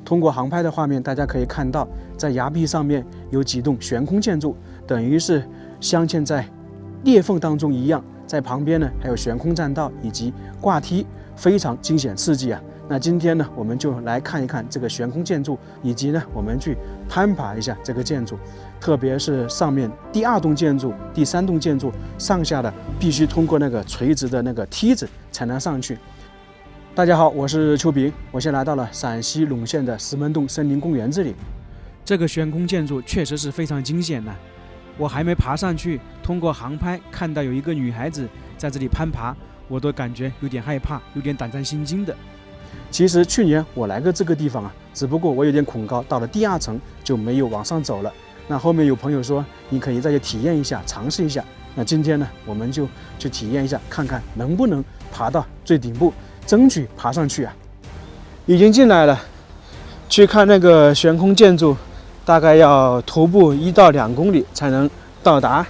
通过航拍的画面，大家可以看到，在崖壁上面有几栋悬空建筑，等于是镶嵌在裂缝当中一样。在旁边呢，还有悬空栈道以及挂梯，非常惊险刺激啊！那今天呢，我们就来看一看这个悬空建筑，以及呢，我们去攀爬一下这个建筑，特别是上面第2栋建筑、第3栋建筑上下的，必须通过那个垂直的那个梯子才能上去。大家好，我是邱平，我现在来到了陕西陇县的石门洞森林公园这里。这个悬空建筑确实是非常惊险的，我还没爬上去，通过航拍看到有一个女孩子在这里攀爬，我都感觉有点害怕，有点胆战心惊的。其实去年我来过这个地方啊，只不过我有点恐高，到了第2层就没有往上走了。那后面有朋友说你可以再去体验一下，尝试一下。那今天呢，我们就去体验一下，看看能不能爬到最顶部，争取爬上去啊！已经进来了，去看那个悬空建筑，大概要徒步1到2公里才能到达。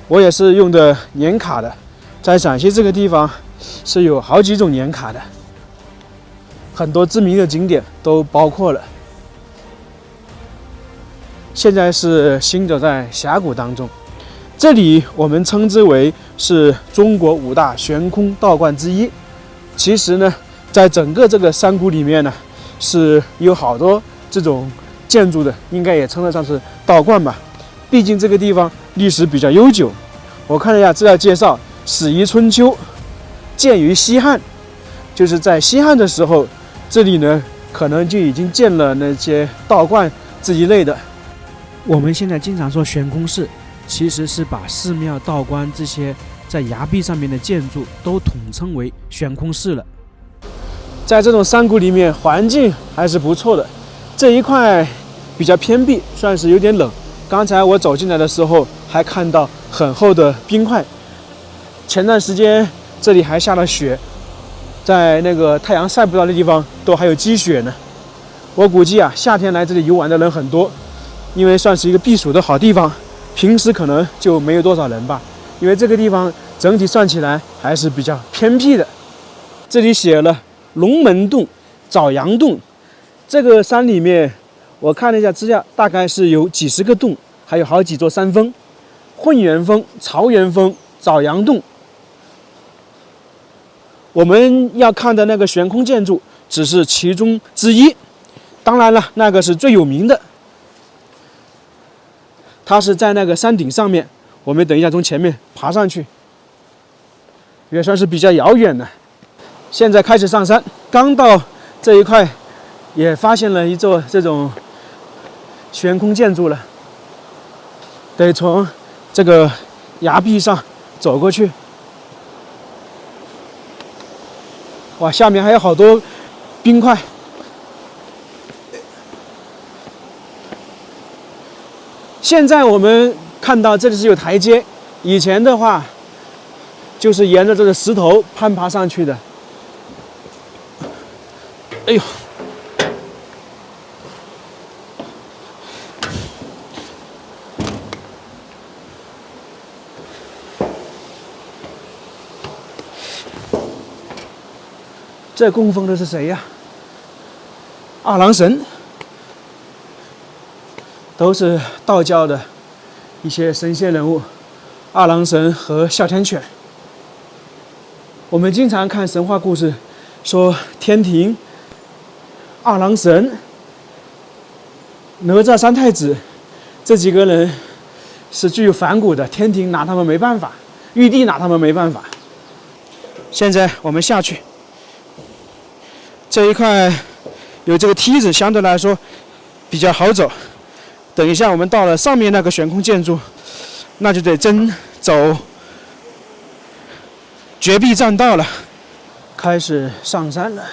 我也是用的年卡的，在陕西这个地方是有好几种年卡的，很多知名的景点都包括了。现在是行走在峡谷当中，这里我们称之为是中国5大悬空道观之一。其实呢，在整个这个山谷里面呢，是有好多这种建筑的，应该也称得上是道观吧。毕竟这个地方历史比较悠久。我看了一下资料介绍，始于春秋，建于西汉，就是在西汉的时候，这里呢可能就已经建了那些道观这一类的。我们现在经常说悬空寺，其实是把寺庙、道观这些在崖壁上面的建筑都统称为悬空寺了。在这种山谷里面，环境还是不错的。这一块比较偏僻，算是有点冷。刚才我走进来的时候，还看到很厚的冰块。前段时间这里还下了雪，在那个太阳晒不到的地方都还有积雪呢。我估计啊，夏天来这里游玩的人很多，因为算是一个避暑的好地方。平时可能就没有多少人吧，因为这个地方整体算起来还是比较偏僻的。这里写了龙门洞、枣阳洞，这个山里面我看了一下资料，大概是有几十个洞，还有好几座山峰：混元峰、曹元峰、枣阳洞。我们要看的那个悬空建筑只是其中之一，当然了，那个是最有名的。它是在那个山顶上面，我们等一下从前面爬上去，也算是比较遥远的。现在开始上山，刚到这一块，也发现了一座这种悬空建筑了，得从这个崖壁上走过去。哇，下面还有好多冰块。现在我们看到这里是有台阶，以前的话就是沿着这个石头攀爬上去的。哎呦，这供奉的是谁呀？二郎神。都是道教的一些神仙人物，二郎神和哮天犬。我们经常看神话故事，说天庭、二郎神、哪吒三太子这几个人是具有反骨的，天庭拿他们没办法，玉帝拿他们没办法。现在我们下去，这一块有这个梯子，相对来说比较好走。等一下我们到了上面那个悬空建筑，那就得真走绝壁栈道了。开始上山了，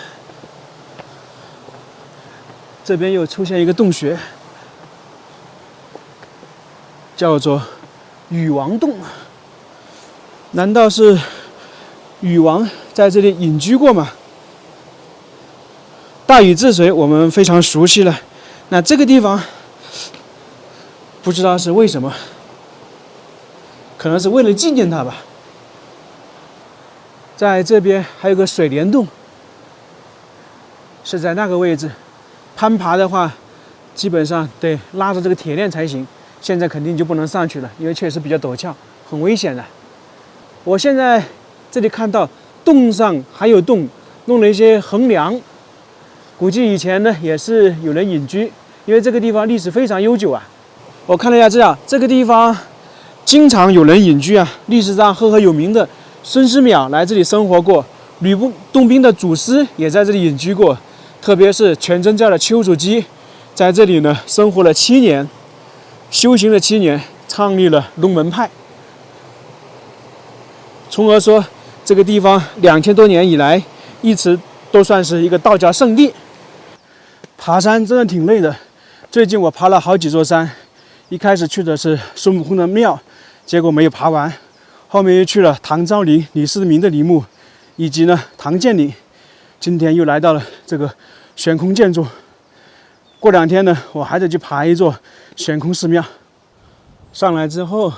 这边又出现一个洞穴，叫做禹王洞。难道是禹王在这里隐居过吗？大禹治水我们非常熟悉了，那这个地方不知道是为什么，可能是为了纪念他吧。在这边还有个水帘洞，是在那个位置，攀爬的话，基本上得拉着这个铁链才行。现在肯定就不能上去了，因为确实比较陡峭，很危险的。我现在这里看到洞上还有洞，弄了一些横梁，估计以前呢也是有人隐居，因为这个地方历史非常悠久啊。我看了一下资料，这个地方经常有人隐居啊。历史上赫赫有名的孙思邈来这里生活过，吕布动兵的祖师也在这里隐居过，特别是全真教的丘处机，在这里呢生活了7年，修行了7年，创立了龙门派。从而说，这个地方2000多年以来一直都算是一个道教圣地。爬山真的挺累的，最近我爬了好几座山。一开始去的是孙悟空的庙，结果没有爬完，后面又去了唐昭陵、李世民的陵墓，以及呢唐建陵。今天又来到了这个悬空建筑。过2天呢，我还得去爬一座悬空寺庙。上来之后，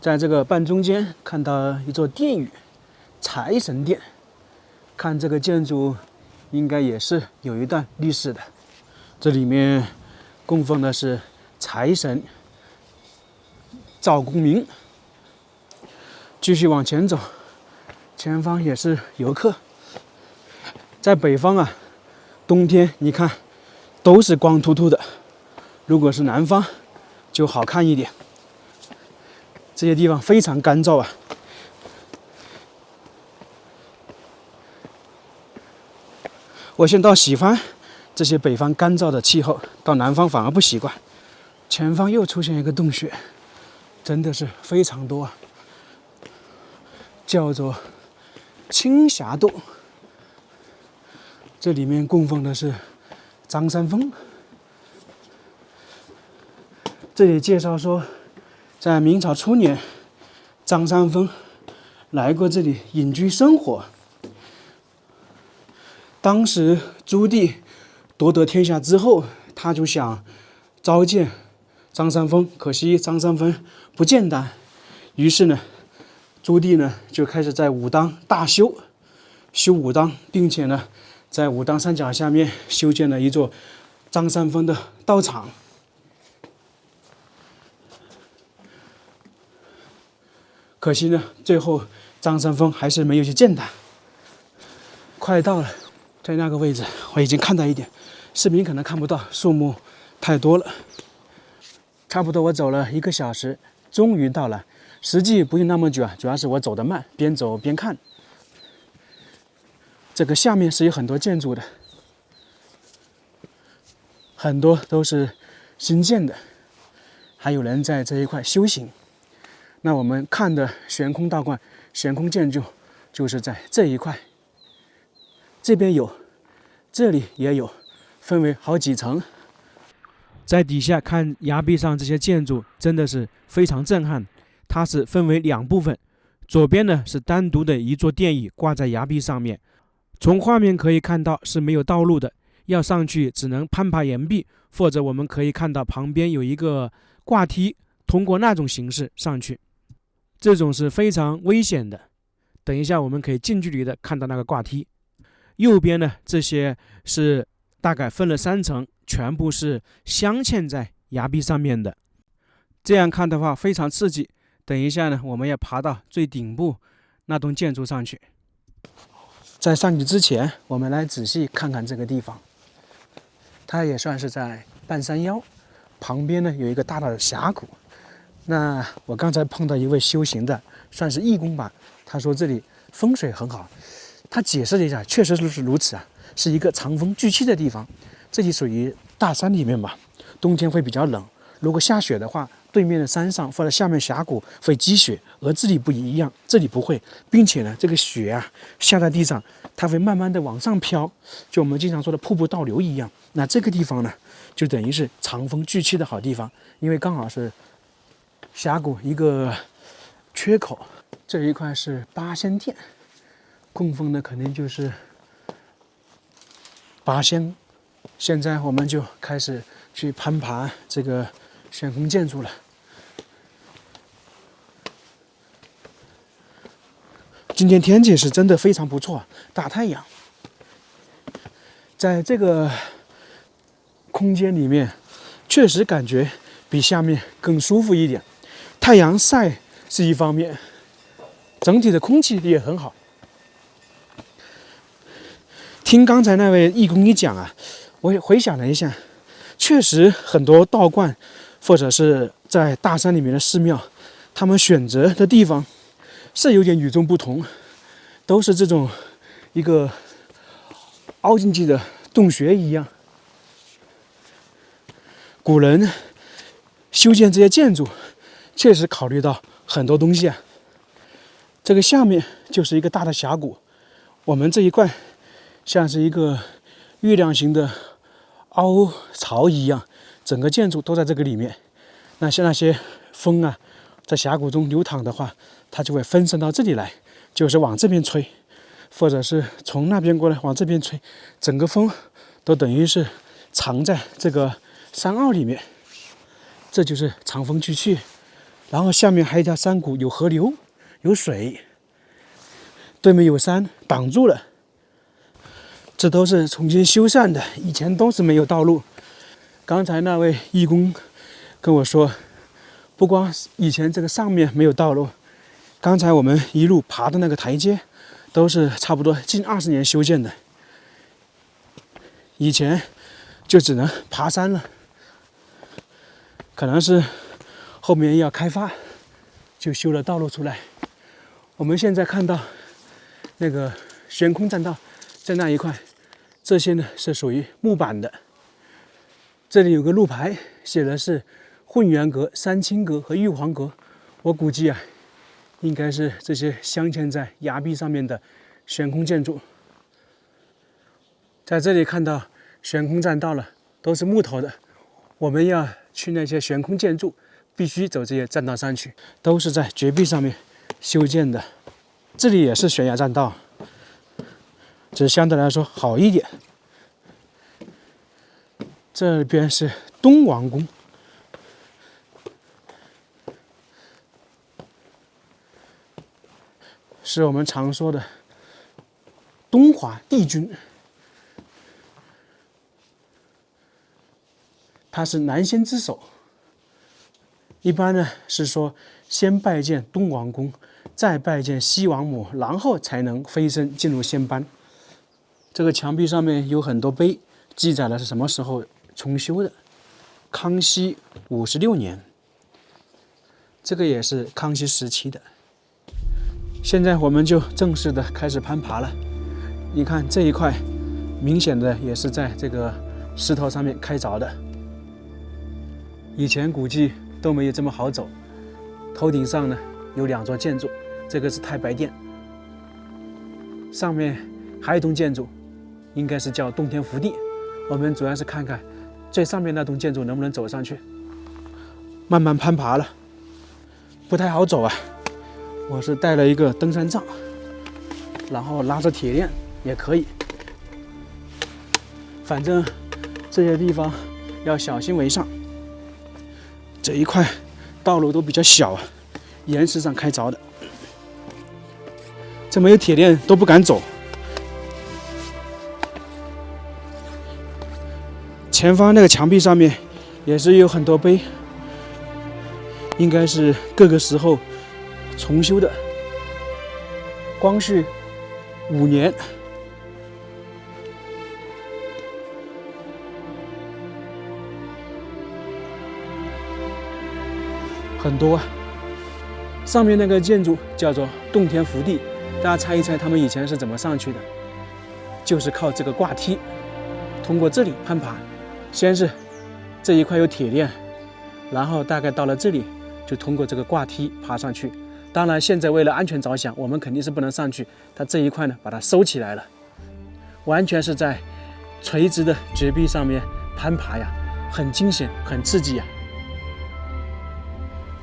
在这个半中间看到一座殿宇，财神殿。看这个建筑，应该也是有一段历史的。这里面供奉的是财神赵公明。继续往前走，前方也是游客。在北方啊，冬天你看都是光秃秃的，如果是南方就好看一点。这些地方非常干燥啊。我现在喜欢这些北方干燥的气候，到南方反而不习惯。前方又出现一个洞穴，真的是非常多啊，叫做青霞洞。这里面供奉的是张三丰。这里介绍说，在明朝初年，张三丰来过这里隐居生活。当时朱棣夺得天下之后，他就想召见张三丰，可惜张三丰不见单，于是呢，朱棣呢就开始在武当大修武当，并且呢，在武当山脚下面修建了一座张三丰的道场。可惜呢，最后张三丰还是没有去见他。快到了，在那个位置我已经看到一点，视频可能看不到，树木太多了。差不多我走了1个小时，终于到了。实际不用那么久啊，主要是我走得慢，边走边看。这个下面是有很多建筑的，很多都是新建的，还有人在这一块修行。那我们看的悬空道观、悬空建筑，就是在这一块。这边有，这里也有，分为好几层。在底下看崖壁上这些建筑，真的是非常震撼。它是分为2部分，左边呢是单独的一座殿宇挂在崖壁上面，从画面可以看到是没有道路的，要上去只能攀爬岩壁，或者我们可以看到旁边有一个挂梯，通过那种形式上去。这种是非常危险的，等一下我们可以近距离的看到那个挂梯。右边呢，这些是大概分了3层，全部是镶嵌在崖壁上面的。这样看的话非常刺激。等一下呢，我们要爬到最顶部那栋建筑上去。在上去之前，我们来仔细看看这个地方。它也算是在半山腰，旁边呢有一个大大的峡谷。那我刚才碰到一位修行的，算是义工吧，他说这里风水很好。他解释了一下，确实是如此啊，是一个藏风聚气的地方。这里属于大山里面吧，冬天会比较冷。如果下雪的话，对面的山上或者下面峡谷会积雪，而这里不一样，这里不会，并且呢，这个雪啊下在地上，它会慢慢的往上飘，就我们经常说的瀑布倒流一样。那这个地方呢，就等于是藏风聚气的好地方，因为刚好是峡谷一个缺口。这一块是八仙殿，供奉的肯定就是八仙。现在我们就开始去攀爬这个悬空建筑了。今天天气是真的非常不错，大太阳。在这个空间里面，确实感觉比下面更舒服一点。太阳晒是一方面，整体的空气也很好。听刚才那位义工一讲啊，我也回想了一下，确实很多道观或者是在大山里面的寺庙，他们选择的地方是有点与众不同，都是这种一个凹进去的洞穴一样。古人修建这些建筑，确实考虑到很多东西啊。这个下面就是一个大的峡谷，我们这一块像是一个月亮形的凹槽一样，整个建筑都在这个里面。那像那些风啊，在峡谷中流淌的话，它就会分散到这里来，就是往这边吹，或者是从那边过来往这边吹，整个风都等于是藏在这个山坳里面，这就是藏风聚气。然后下面还有一条山谷，有河流，有水，对面有山挡住了。这都是重新修缮的，以前都是没有道路。刚才那位义工跟我说，不光以前这个上面没有道路，刚才我们一路爬的那个台阶，都是差不多近20年修建的。以前就只能爬山了，可能是后面要开发，就修了道路出来。我们现在看到那个悬空栈道在那一块，这些呢是属于木板的。这里有个路牌，写的是混元阁、三清阁和玉皇阁。我估计啊，应该是这些镶嵌在崖壁上面的悬空建筑。在这里看到悬空栈道了，都是木头的。我们要去那些悬空建筑，必须走这些栈道上去，都是在绝壁上面修建的。这里也是悬崖栈道，只是相对来说好一点。这边是东王宫，是我们常说的东华帝君，他是南仙之首。一般呢是说先拜见东王公，再拜见西王母，然后才能飞升进入仙班。这个墙壁上面有很多碑，记载了是什么时候重修的。康熙56年，这个也是康熙时期的。现在我们就正式的开始攀爬了。你看这一块，明显的也是在这个石头上面开凿的。以前估计都没有这么好走。头顶上呢有2座建筑，这个是太白殿，上面还有一栋建筑，应该是叫洞天福地。我们主要是看看最上面那栋建筑能不能走上去。慢慢攀爬了，不太好走啊。我是带了一个登山杖，然后拉着铁链也可以。反正这些地方要小心为上。这一块道路都比较小啊，岩石上开凿的，这没有铁链都不敢走。前方那个墙壁上面也是有很多碑，应该是各个时候重修的。光绪5年，很多啊。上面那个建筑叫做洞天福地，大家猜一猜他们以前是怎么上去的？就是靠这个挂梯，通过这里攀爬。先是这一块有铁链，然后大概到了这里就通过这个挂梯爬上去。当然现在为了安全着想，我们肯定是不能上去，它这一块呢把它收起来了，完全是在垂直的绝壁上面攀爬呀，很惊险很刺激呀。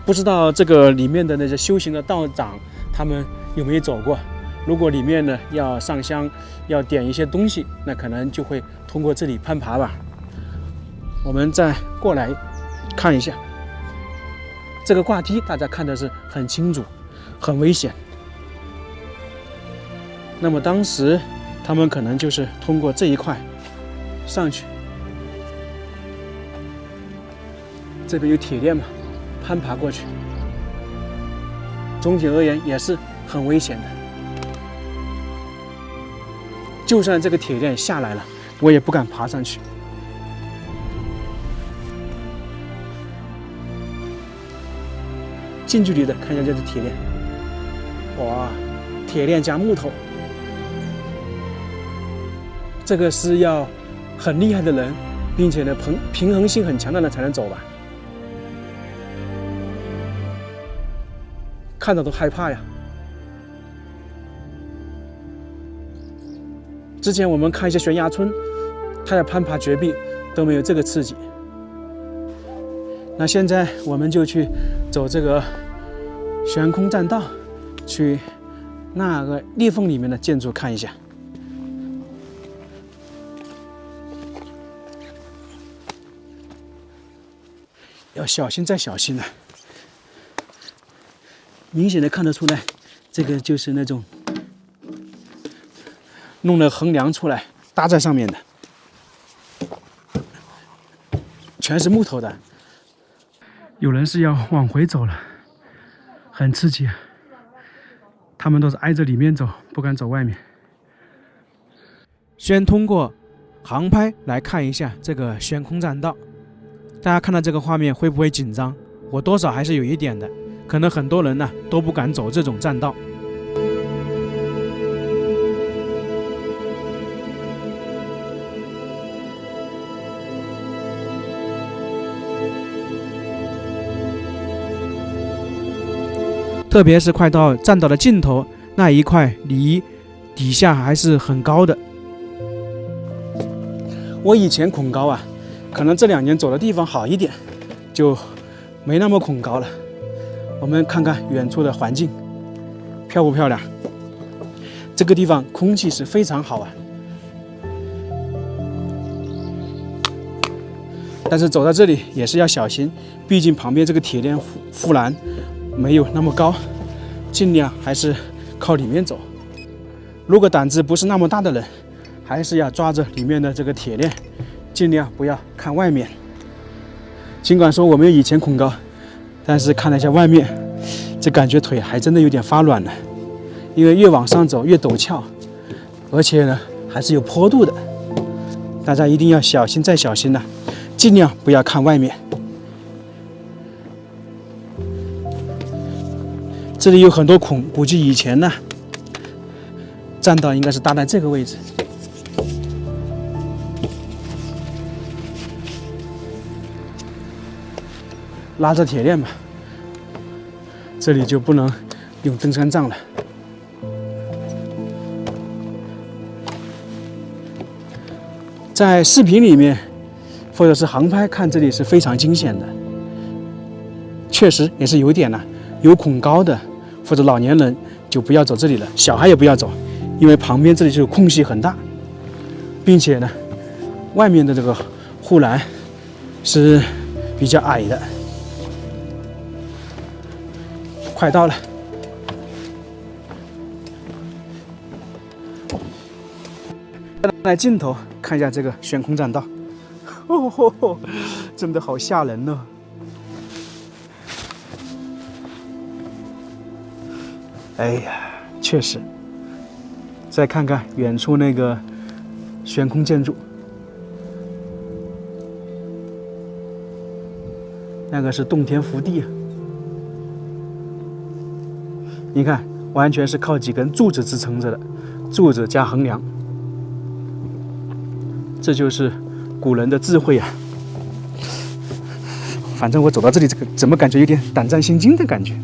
不知道这个里面的那些修行的道长他们有没有走过？如果里面呢要上香要点一些东西，那可能就会通过这里攀爬吧。我们再过来看一下这个挂梯，大家看的是很清楚，很危险。那么当时他们可能就是通过这一块上去。这边有铁链嘛，攀爬过去，总体而言也是很危险的。就算这个铁链下来了，我也不敢爬上去。近距离的看一下这是铁链，哇，铁链加木头，这个是要很厉害的人，并且呢平衡性很强的人才能走吧。看着都害怕呀。之前我们看一些悬崖村，它要攀爬绝壁都没有这个刺激。那现在我们就去走这个悬空栈道，去那个裂缝里面的建筑看一下。要小心再小心啊！明显的看得出来，这个就是那种弄了横梁出来搭在上面的，全是木头的。有人是要往回走了，很刺激啊！他们都是挨着里面走，不敢走外面。先通过航拍来看一下这个悬空栈道，大家看到这个画面会不会紧张？我多少还是有一点的，可能很多人呢都不敢走这种栈道。特别是快到栈道的尽头那一块，离底下还是很高的。我以前恐高啊，可能这2年走的地方好一点，就没那么恐高了。我们看看远处的环境，漂不漂亮？这个地方空气是非常好啊，但是走到这里也是要小心，毕竟旁边这个铁链护栏没有那么高，尽量还是靠里面走。如果胆子不是那么大的人，还是要抓着里面的这个铁链，尽量不要看外面。尽管说我们以前恐高，但是看了一下外面，这感觉腿还真的有点发软了，因为越往上走越陡峭，而且呢还是有坡度的。大家一定要小心再小心呐，尽量不要看外面。这里有很多孔，估计以前呢，栈道应该是搭在这个位置。拉着铁链吧，这里就不能用登山杖了。在视频里面，或者是航拍看这里是非常惊险的，确实也是有点呢。有恐高的或者老年人就不要走这里了，小孩也不要走，因为旁边这里就空隙很大，并且呢，外面的这个护栏是比较矮的。快到了，来尽头看一下这个悬空栈道，真的好吓人哦！哎呀，确实。再看看远处那个悬空建筑，那个是洞天福地啊！你看，完全是靠几根柱子支撑着的，柱子加横梁，这就是古人的智慧啊！反正我走到这里，这个怎么感觉有点胆战心惊的感觉？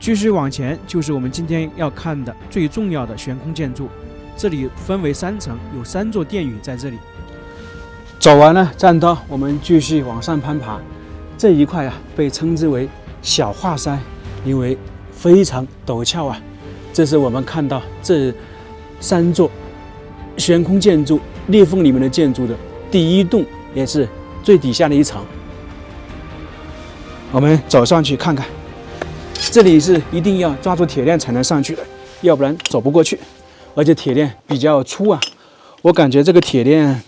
继续往前就是我们今天要看的最重要的悬空建筑，这里分为3层，有3座殿宇在这里。走完了栈道，我们继续往上攀爬。这一块啊，被称之为小华山，因为非常陡峭啊。这是我们看到这3座悬空建筑裂缝里面的建筑的第一栋，也是最底下的一层。我们走上去看看。这里是一定要抓住铁链才能上去的，要不然走不过去。而且铁链比较粗啊，我感觉这个铁链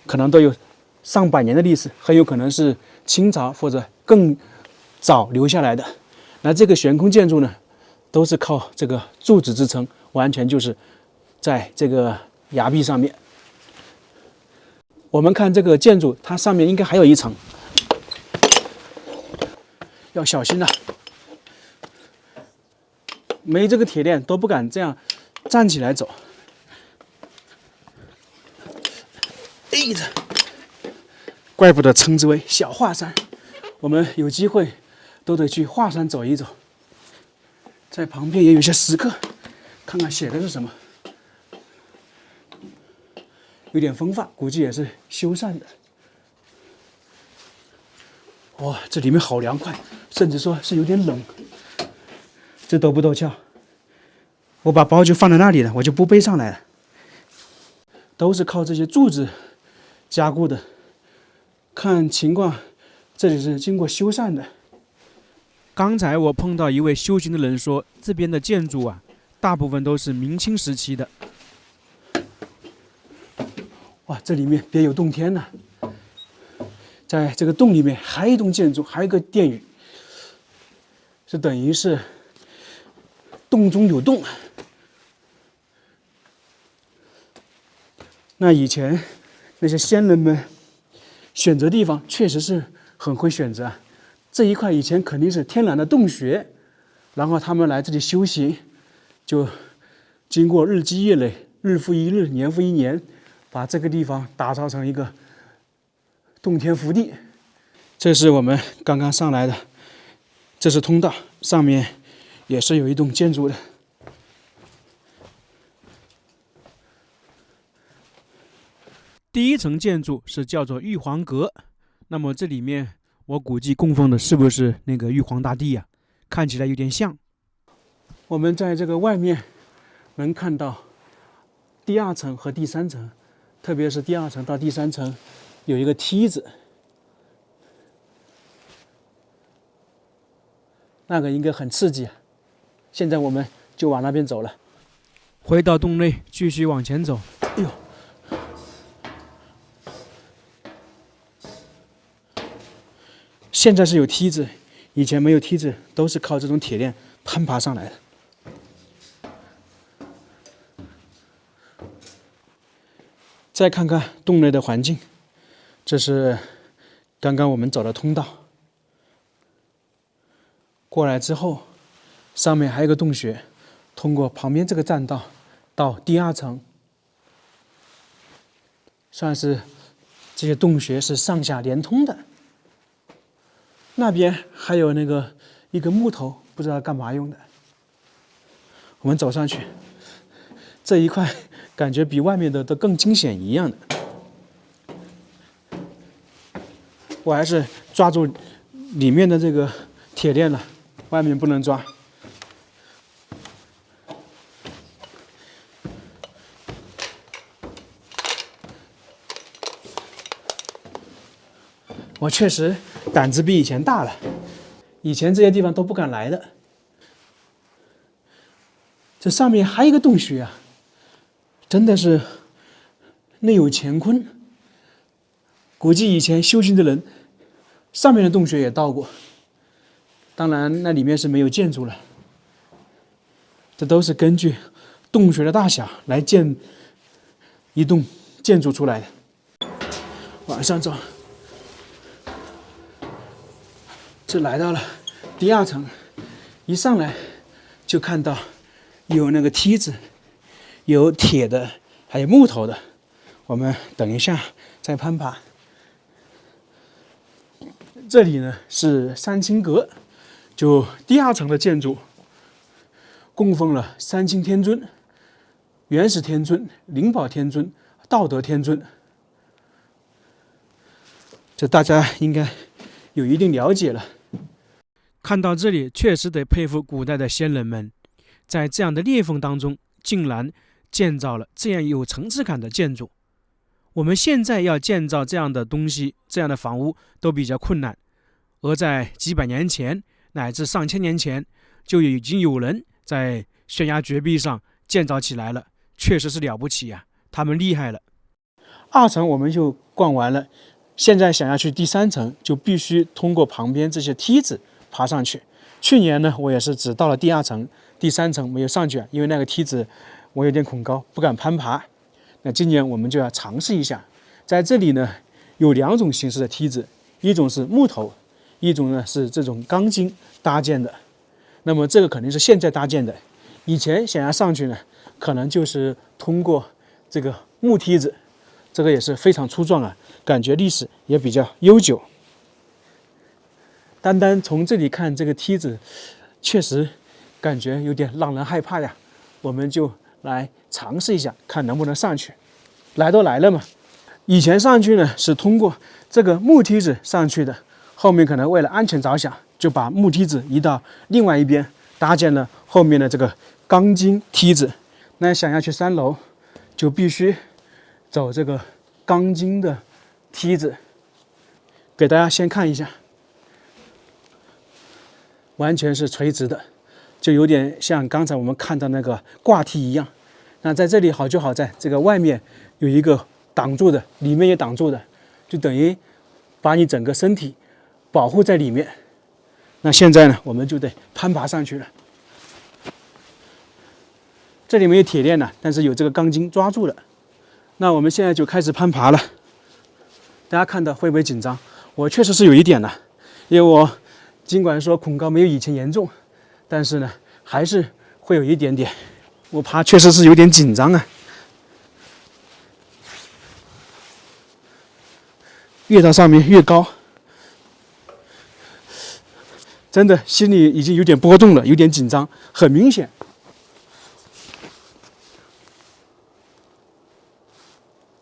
可能都有上百年的历史，很有可能是清朝或者更早留下来的。那这个悬空建筑呢，都是靠这个柱子支撑，完全就是在这个崖壁上面。我们看这个建筑，它上面应该还有一层，要小心啊！没这个铁链都不敢这样站起来走。哎呀，怪不得称之为小华山。我们有机会都得去华山走一走。在旁边也有些石刻，看看写的是什么。有点风范，估计也是修缮的。哇，这里面好凉快，甚至说是有点冷。这陡不陡峭？我把包就放在那里了，我就不背上来了。都是靠这些柱子加固的，看情况，这里是经过修缮的。刚才我碰到一位修行的人说，这边的建筑啊，大部分都是明清时期的。哇，这里面别有洞天呐！在这个洞里面还有一栋建筑，还有一个殿宇，这等于是洞中有洞。那以前那些先人们选择地方确实是很会选择啊。这一块以前肯定是天然的洞穴，然后他们来这里修行，就经过日积月累，日复一日，年复一年，把这个地方打造成一个洞天福地。这是我们刚刚上来的，这是通道，上面也是有一栋建筑的。第一层建筑是叫做玉皇阁，那么这里面我估计供奉的是不是那个玉皇大帝呀？看起来有点像。我们在这个外面能看到第2层和第3层，特别是第2层到第3层有一个梯子，那个应该很刺激啊。现在我们就往那边走了。回到洞内，继续往前走。哎呦！现在是有梯子，以前没有梯子，都是靠这种铁链攀爬上来的。再看看洞内的环境，这是刚刚我们走的通道。过来之后，上面还有个洞穴，通过旁边这个栈道到第2层，算是这些洞穴是上下连通的。那边还有那个一个木头，不知道干嘛用的。我们走上去，这一块感觉比外面的都更惊险一样的。我还是抓住里面的这个铁链了，外面不能抓。我确实胆子比以前大了，以前这些地方都不敢来的。这上面还有一个洞穴啊，真的是内有乾坤。估计以前修行的人，上面的洞穴也到过，当然那里面是没有建筑了。这都是根据洞穴的大小来建一栋建筑出来的。往上走。这来到了第2层，一上来就看到有那个梯子，有铁的，还有木头的。我们等一下再攀爬。这里呢是三清阁，就第2层的建筑供奉了三清天尊、元始天尊、灵宝天尊、道德天尊。这大家应该有一定了解了。看到这里，确实得佩服古代的先人们，在这样的裂缝当中，竟然建造了这样有层次感的建筑。我们现在要建造这样的东西，这样的房屋都比较困难，而在几百年前乃至上千年前，就已经有人在悬崖绝壁上建造起来了，确实是了不起呀，他们厉害了。2层我们就逛完了，现在想要去第3层，就必须通过旁边这些梯子爬上去。去年呢，我也是只到了第2层，第3层没有上去，因为那个梯子我有点恐高，不敢攀爬。那今年我们就要尝试一下，在这里呢有2种形式的梯子，一种是木头，一种呢是这种钢筋搭建的。那么这个肯定是现在搭建的，以前想要上去呢，可能就是通过这个木梯子，这个也是非常粗壮啊，感觉历史也比较悠久。单单从这里看这个梯子，确实感觉有点让人害怕呀。我们就来尝试一下，看能不能上去。来都来了嘛，以前上去呢是通过这个木梯子上去的，后面可能为了安全着想，就把木梯子移到另外一边，搭建了后面的这个钢筋梯子。那想要去3楼，就必须走这个钢筋的梯子。给大家先看一下，完全是垂直的，就有点像刚才我们看到那个挂梯一样。那在这里好就好在这个外面有一个挡住的，里面也挡住的，就等于把你整个身体保护在里面。那现在呢，我们就得攀爬上去了。这里没有铁链了，但是有这个钢筋抓住了。那我们现在就开始攀爬了。大家看到会不会紧张？我确实是有一点的，因为我尽管说恐高没有以前严重，但是呢，还是会有一点点。我爬确实是有点紧张啊。越到上面越高，真的心里已经有点波动了，有点紧张，很明显。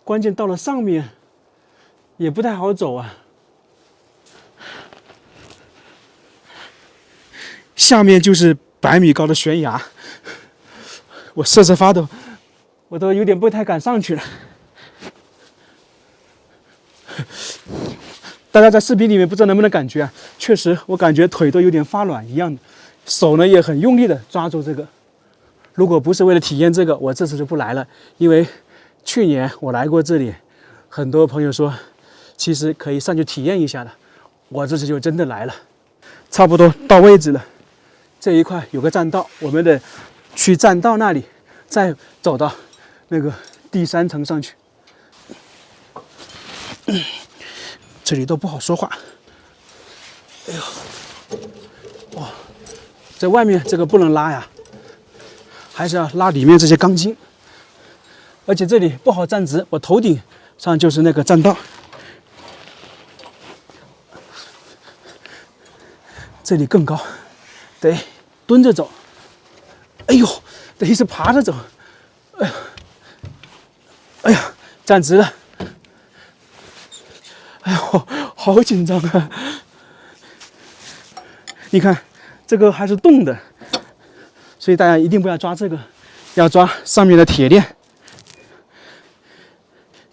关键到了上面也不太好走啊，下面就是100米高的悬崖，我瑟瑟发抖，我都有点不太敢上去了。大家在视频里面不知道能不能感觉啊，确实我感觉腿都有点发软一样的，手呢也很用力的抓住这个。如果不是为了体验这个，我这次就不来了，因为去年我来过这里，很多朋友说其实可以上去体验一下的，我这次就真的来了。差不多到位置了，这一块有个栈道，我们得去栈道那里再走到那个第3层上去。这里都不好说话。哎呦，哇，在外面这个不能拉呀，还是要拉里面这些钢筋。而且这里不好站直，我头顶上就是那个栈道。这里更高，得蹲着走。哎呦，等于是爬着走。哎呀，哎呀，站直了。哎呦，好紧张啊！你看，这个还是动的，所以大家一定不要抓这个，要抓上面的铁链。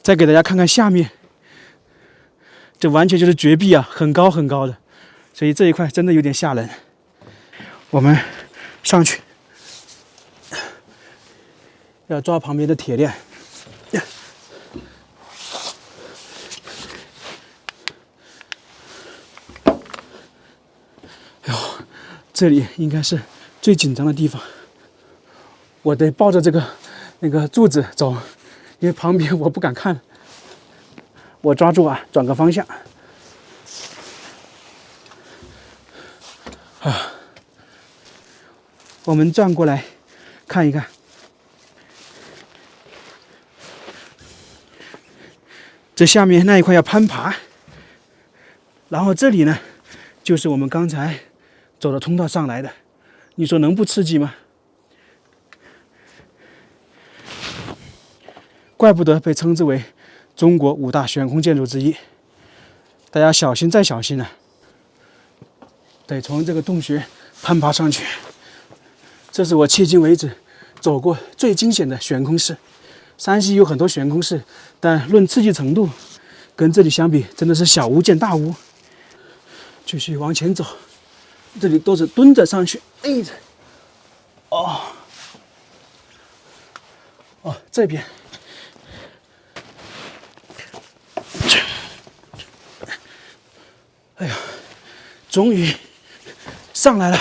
再给大家看看下面，这完全就是绝壁啊，很高很高的，所以这一块真的有点吓人。我们上去，要抓旁边的铁链。这里应该是最紧张的地方，我得抱着这个那个柱子走，因为旁边我不敢看。我抓住啊，转个方向。啊，我们转过来看一看，这下面那一块要攀爬，然后这里呢，就是我们刚才走的通道上来的，你说能不刺激吗？怪不得被称之为中国5大悬空建筑之一。大家小心再小心啊，得从这个洞穴攀爬上去。这是我迄今为止走过最惊险的悬空室。山西有很多悬空室，但论刺激程度，跟这里相比，真的是小巫见大巫。继续往前走，这里都是蹲着上去。哎，这边，哎呀，终于上来了。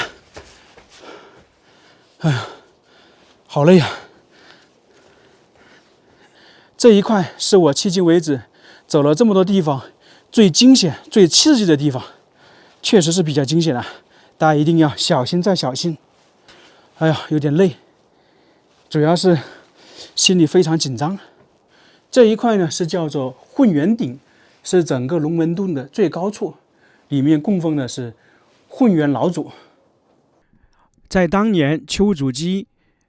哎呀，好累呀！这一块是我迄今为止走了这么多地方最惊险、最刺激的地方，确实是比较惊险啊！大家一定要小心再小心。哎呀，有点累，主要是心里非常紧张。这一块呢是叫做混元顶，是整个龙门洞的最高处，里面供奉的是混元老祖。在当年丘处机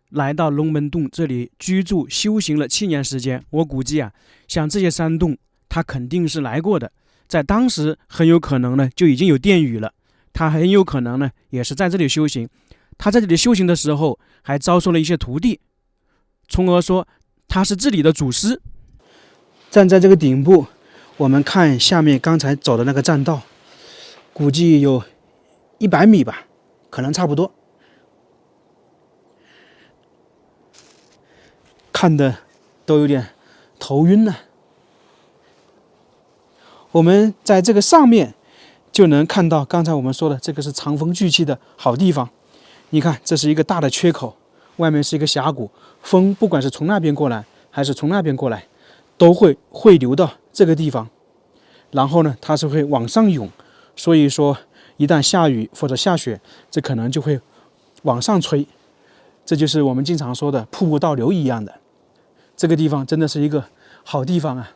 来到龙门洞这里居住修行了7年时间，我估计啊，像这些山洞他肯定是来过的，在当时很有可能呢就已经有殿宇了，他很有可能呢也是在这里修行。他在这里修行的时候还招收了一些徒弟，从而说他是这里的祖师。站在这个顶部，我们看下面刚才走的那个栈道，估计有100米吧，可能差不多。看的都有点头晕了。我们在这个上面就能看到刚才我们说的这个是藏风聚气的好地方。你看，这是一个大的缺口，外面是一个峡谷，风不管是从那边过来还是从那边过来，都会汇流到这个地方，然后呢它是会往上涌，所以说一旦下雨或者下雪，这可能就会往上吹，这就是我们经常说的瀑布倒流一样的。这个地方真的是一个好地方啊！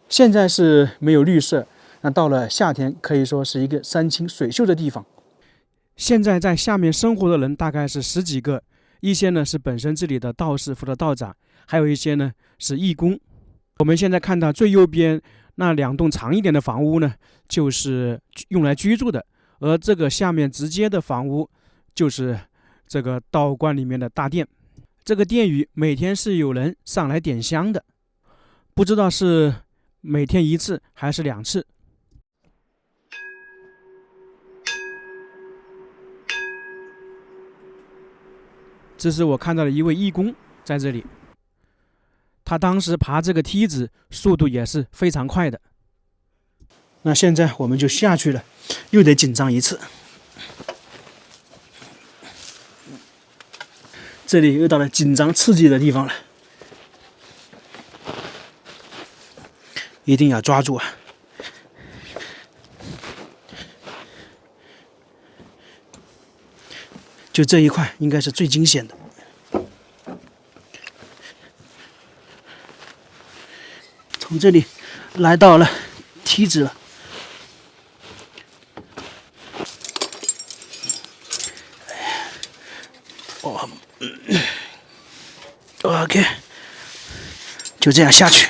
现在是没有绿色，那到了夏天可以说是一个山清水秀的地方。现在在下面生活的人大概是10几个，一些呢是本身这里的道士或者道长，还有一些呢是义工。我们现在看到最右边那2栋长一点的房屋呢，就是用来居住的，而这个下面直接的房屋就是这个道观里面的大殿。这个殿宇每天是有人上来点香的，不知道是每天1次还是2次。这是我看到的一位义工在这里，他当时爬这个梯子速度也是非常快的。那现在我们就下去了，又得紧张一次。这里又到了紧张刺激的地方了，一定要抓住啊！就这一块应该是最惊险的。从这里来到了梯子了，OK， 就这样下去。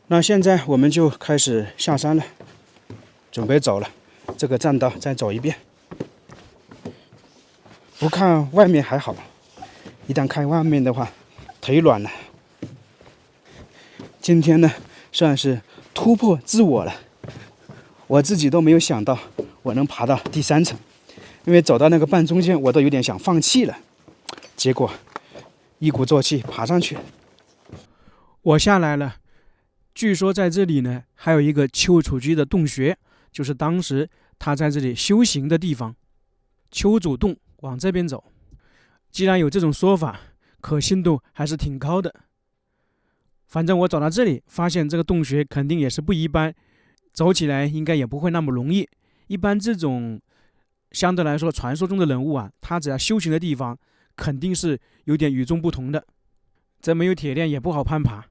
那现在我们就开始下山了，准备走了。这个栈道再走一遍。不看外面还好，一旦看外面的话，腿软了。今天呢，算是突破自我了。我自己都没有想到我能爬到第3层，因为走到那个半中间，我都有点想放弃了。结果一鼓作气爬上去。我下来了，据说在这里呢，还有一个丘处机的洞穴，就是当时他在这里修行的地方。丘主洞往这边走，既然有这种说法，可信度还是挺高的。反正我走到这里，发现这个洞穴肯定也是不一般，走起来应该也不会那么容易。一般这种相对来说传说中的人物啊，他只要修行的地方肯定是有点与众不同的，这没有铁链也不好攀爬。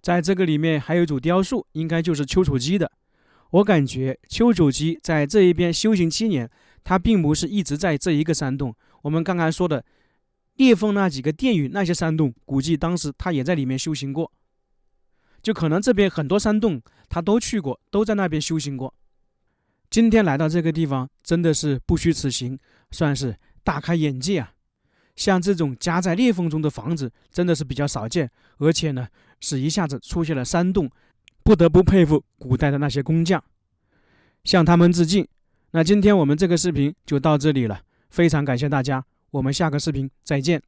在这个里面还有一组雕塑，应该就是丘处机的。我感觉丘处机在这一边修行7年，他并不是一直在这一个山洞。我们刚才说的裂缝那几个殿宇那些山洞，估计当时他也在里面修行过，就可能这边很多山洞他都去过，都在那边修行过。今天来到这个地方真的是不虚此行，算是大开眼界啊。像这种夹在裂缝中的房子真的是比较少见，而且呢是一下子出现了山洞，不得不佩服古代的那些工匠，向他们致敬。那今天我们这个视频就到这里了，非常感谢大家，我们下个视频再见。